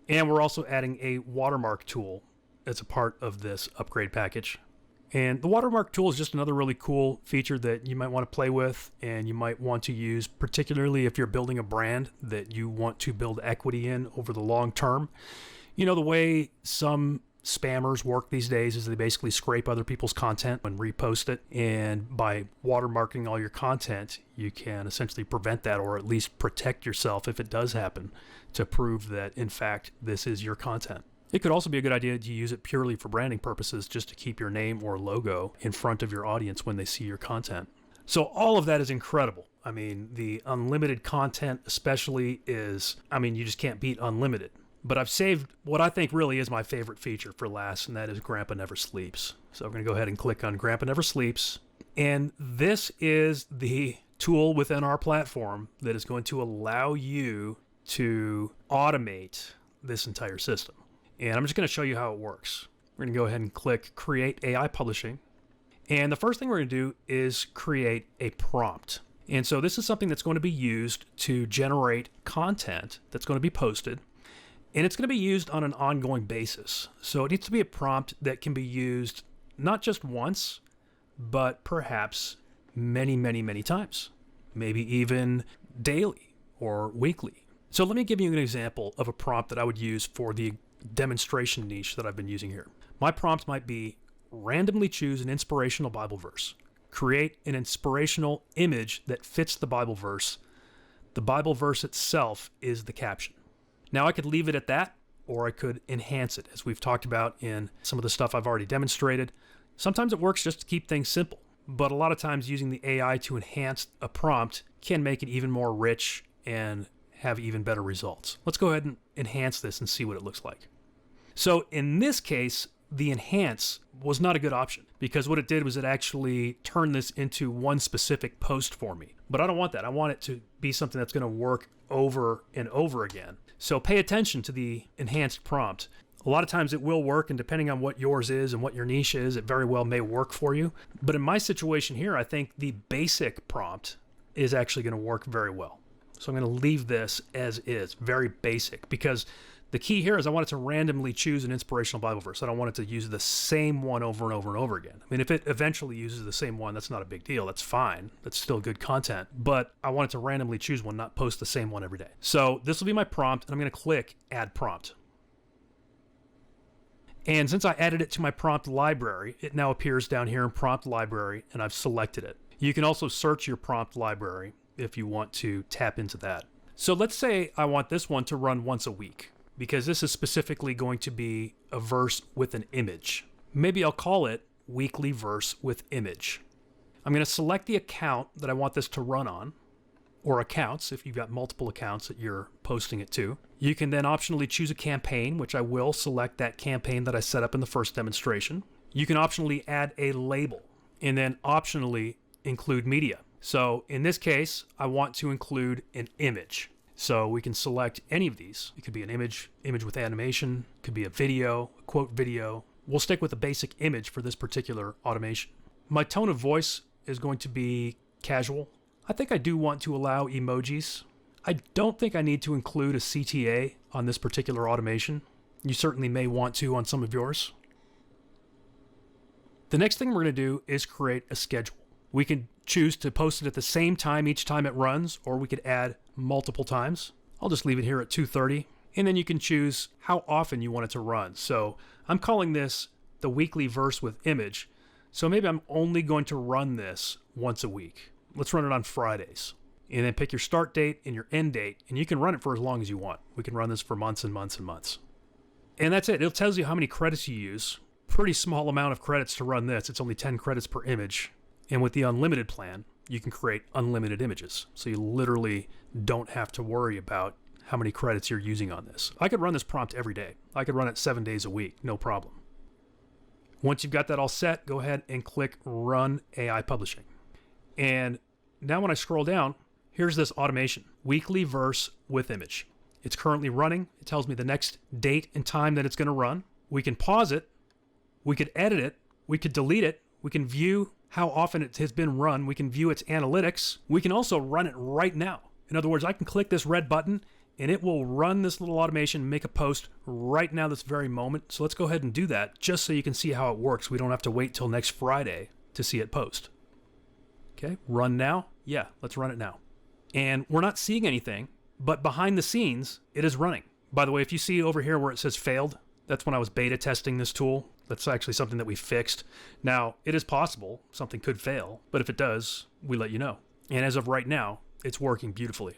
And we're also adding a watermark tool as a part of this upgrade package. And the watermark tool is just another really cool feature that you might want to play with and you might want to use, particularly if you're building a brand that you want to build equity in over the long term. You know, the way some spammers work these days is they basically scrape other people's content and repost it. And by watermarking all your content, you can essentially prevent that or at least protect yourself if it does happen to prove that, in fact, this is your content. It could also be a good idea to use it purely for branding purposes just to keep your name or logo in front of your audience when they see your content. So all of that is incredible. I mean, the unlimited content especially is, you just can't beat unlimited. But I've saved what I think really is my favorite feature for last, and that is Grandpa Never Sleeps. So we're going to go ahead and click on Grandpa Never Sleeps. And this is the tool within our platform that is going to allow you to automate this entire system. And I'm just going to show you how it works. We're going to go ahead and click Create AI Publishing. And the first thing we're going to do is create a prompt. And so this is something that's going to be used to generate content that's going to be posted. And it's going to be used on an ongoing basis. So it needs to be a prompt that can be used not just once, but perhaps many, many, many times. Maybe even daily or weekly. So let me give you an example of a prompt that I would use for the demonstration niche that I've been using here. My prompt might be randomly choose an inspirational Bible verse. Create an inspirational image that fits the Bible verse. The Bible verse itself is the caption. Now I could leave it at that, or I could enhance it, as we've talked about in some of the stuff I've already demonstrated. Sometimes it works just to keep things simple, but a lot of times using the AI to enhance a prompt can make it even more rich and have even better results. Let's go ahead and enhance this and see what it looks like. So in this case, the enhance was not a good option because what it did was it actually turned this into one specific post for me. But I don't want that. I want it to be something that's going to work over and over again. So pay attention to the enhanced prompt. A lot of times it will work, and depending on what yours is and what your niche is, it very well may work for you. But in my situation here, I think the basic prompt is actually going to work very well. So I'm going to leave this as is, very basic, because the key here is I want it to randomly choose an inspirational Bible verse. I don't want it to use the same one over and over and over again. I mean, if it eventually uses the same one, that's not a big deal. That's fine. That's still good content. But I want it to randomly choose one, not post the same one every day. So this will be my prompt, and I'm going to click Add Prompt. And since I added it to my prompt library, it now appears down here in Prompt Library, and I've selected it. You can also search your prompt library if you want to tap into that. So let's say I want this one to run once a week, because this is specifically going to be a verse with an image. Maybe I'll call it Weekly Verse with Image. I'm going to select the account that I want this to run on, or accounts if you've got multiple accounts that you're posting it to. You can then optionally choose a campaign, which I will select that campaign that I set up in the first demonstration. You can optionally add a label and then optionally include media. So in this case, I want to include an image. So we can select any of these. It could be an image with animation, it could be a video, a quote video. We'll stick with a basic image for this particular automation. My tone of voice is going to be casual. I think I do want to allow emojis. I don't think I need to include a CTA on this particular automation. You certainly may want to on some of yours. The next thing we're going to do is create a schedule. We can choose to post it at the same time each time it runs, or we could add multiple times. I'll just leave it here at 2:30, and then you can choose how often you want it to run. So I'm calling this the weekly verse with image. So maybe I'm only going to run this once a week. Let's run it on Fridays. And then pick your start date and your end date, and you can run it for as long as you want. We can run this for months and months and months. And that's it. It tells you how many credits you use. Pretty small amount of credits to run this. It's only 10 credits per image. And with the unlimited plan, you can create unlimited images. So you literally don't have to worry about how many credits you're using on this. I could run this prompt every day. I could run it 7 days a week, no problem. Once you've got that all set, go ahead and click Run AI Publishing. And now when I scroll down, here's this automation, weekly verse with image. It's currently running. It tells me the next date and time that it's going to run. We can pause it. We could edit it. We could delete it. We can view how often it has been run. We can view its analytics. We can also run it right now. In other words, I can click this red button and it will run this little automation and make a post right now, this very moment. So let's go ahead and do that just so you can see how it works. We don't have to wait till next Friday to see it post. Okay, run now. Yeah, let's run it now. And we're not seeing anything, but behind the scenes, it is running. By the way, if you see over here where it says failed, that's when I was beta testing this tool. That's actually something that we fixed. Now, it is possible something could fail, but if it does, we let you know. And as of right now, it's working beautifully.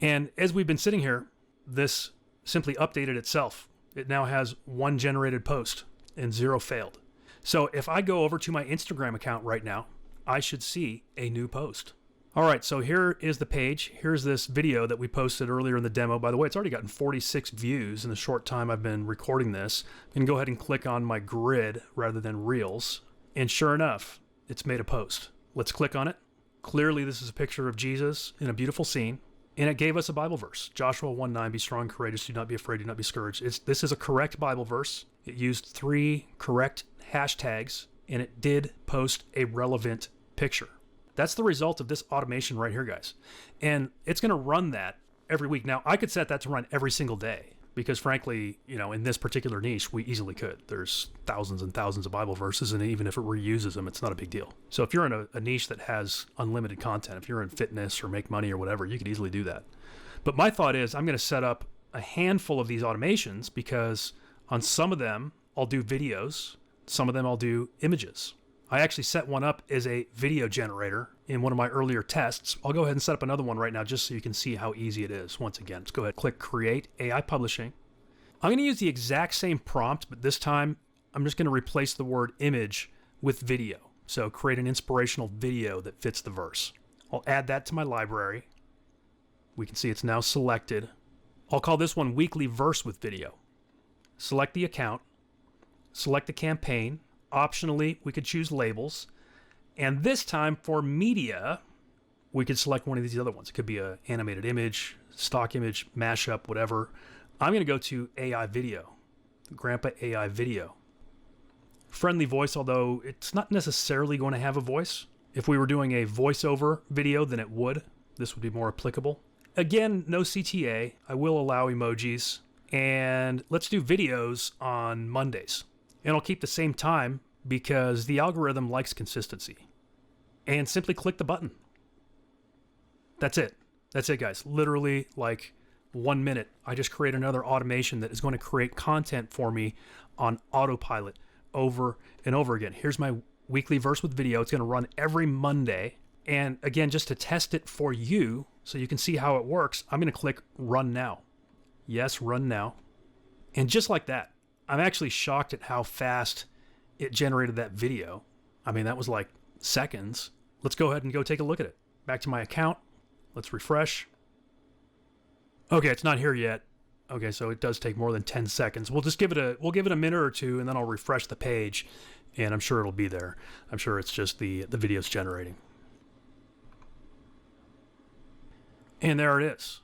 And as we've been sitting here, this simply updated itself. It now has 1 generated post and 0 failed. So if I go over to my Instagram account right now, I should see a new post. All right, so here is the page. Here's this video that we posted earlier in the demo. By the way, it's already gotten 46 views in the short time I've been recording this. I'm going to go ahead and click on my grid rather than Reels. And sure enough, it's made a post. Let's click on it. Clearly, this is a picture of Jesus in a beautiful scene. And it gave us a Bible verse. Joshua 1:9, be strong, courageous, do not be afraid, do not be discouraged. This is a correct Bible verse. It used 3 correct hashtags, and it did post a relevant picture. That's the result of this automation right here, guys. And it's going to run that every week. Now, I could set that to run every single day because, frankly, in this particular niche, we easily could. There's thousands and thousands of Bible verses, and even if it reuses them, it's not a big deal. So if you're in a niche that has unlimited content, if you're in fitness or make money or whatever, you could easily do that. But my thought is I'm going to set up a handful of these automations because on some of them, I'll do videos. Some of them I'll do images. I actually set one up as a video generator in one of my earlier tests. I'll go ahead and set up another one right now just so you can see how easy it is. Once again, let's go ahead, click Create AI Publishing. I'm going to use the exact same prompt, but this time I'm just going to replace the word image with video. So create an inspirational video that fits the verse. I'll add that to my library. We can see it's now selected. I'll call this one Weekly Verse with Video. Select the account, select the campaign. Optionally, we could choose labels. And this time for media, we could select one of these other ones. It could be an animated image, stock image, mashup, whatever. I'm going to go to AI Video, AIGrampa AI Video. Friendly voice, although it's not necessarily going to have a voice. If we were doing a voiceover video, then it would. This would be more applicable. Again, no CTA. I will allow emojis. And let's do videos on Mondays. And I'll keep the same time because the algorithm likes consistency. And simply click the button. That's it. That's it, guys. Literally like 1 minute. I just create another automation that is going to create content for me on autopilot over and over again. Here's my weekly verse with video. It's going to run every Monday. And again, just to test it for you so you can see how it works, I'm going to click Run Now. Yes, Run Now. And just like that, I'm actually shocked at how fast it generated that video. I mean, that was like seconds. Let's go ahead and go take a look at it. Back to my account. Let's refresh. Okay, it's not here yet. Okay, so it does take more than 10 seconds. We'll give it a minute or two, and then I'll refresh the page, and I'm sure it'll be there. I'm sure it's just the video's generating. And there it is.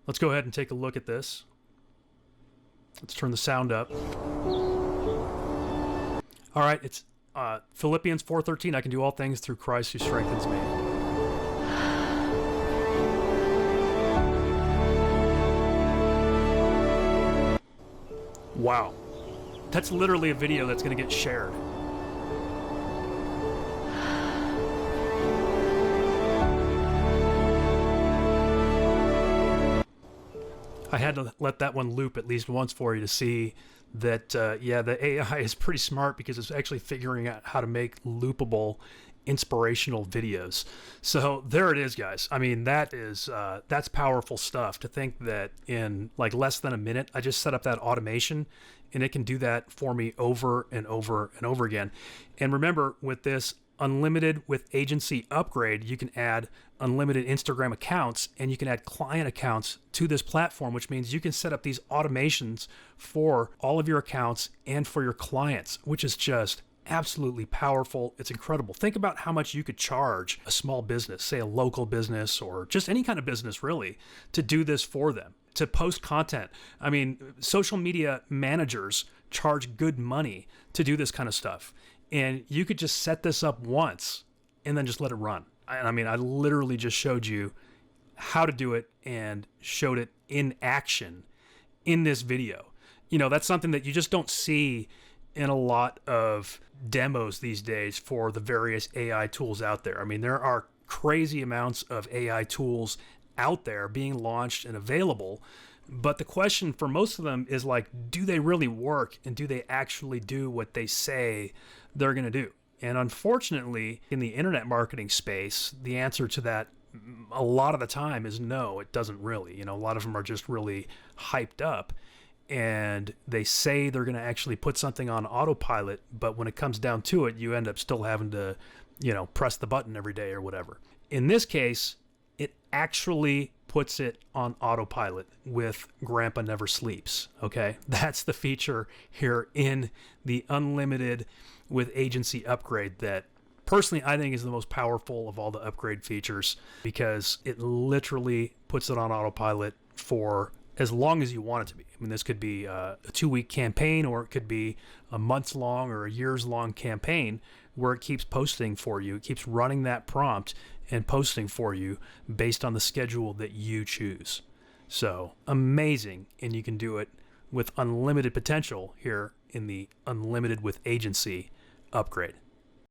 Let's go ahead and take a look at this. Let's turn the sound up. All right, it's Philippians 4:13. I can do all things through Christ who strengthens me. Wow. That's literally a video that's going to get shared. I had to let that one loop at least once for you to see that, yeah, the AI is pretty smart because it's actually figuring out how to make loopable, inspirational videos. So there it is, guys. I mean, that's powerful stuff to think that in like less than a minute, I just set up that automation and it can do that for me over and over and over again. And remember, with this unlimited with agency upgrade, you can add unlimited Instagram accounts and you can add client accounts to this platform, which means you can set up these automations for all of your accounts and for your clients, which is just absolutely powerful. It's incredible. Think about how much you could charge a small business, say a local business or just any kind of business really, to do this for them, to post content. I mean, social media managers charge good money to do this kind of stuff. And you could just set this up once and then just let it run. I mean, I literally just showed you how to do it and showed it in action in this video. You know, that's something that you just don't see in a lot of demos these days for the various AI tools out there. I mean, there are crazy amounts of AI tools out there being launched and available. But the question for most of them is like, do they really work and do they actually do what they say they're going to do? And unfortunately, in the internet marketing space, the answer to that a lot of the time is no, it doesn't really. You know, a lot of them are just really hyped up and they say they're going to actually put something on autopilot, but when it comes down to it, you end up still having to press the button every day or whatever. In this case, it actually puts it on autopilot with Grandpa Never Sleeps. Okay, that's the feature here in the unlimited with agency upgrade that personally I think is the most powerful of all the upgrade features, because it literally puts it on autopilot for as long as you want it to be. I mean, this could be a 2-week campaign, or it could be a months-long or a years-long campaign where it keeps posting for you. It keeps running that prompt and posting for you based on the schedule that you choose. So amazing, and you can do it with unlimited potential here in the Unlimited with Agency upgrade.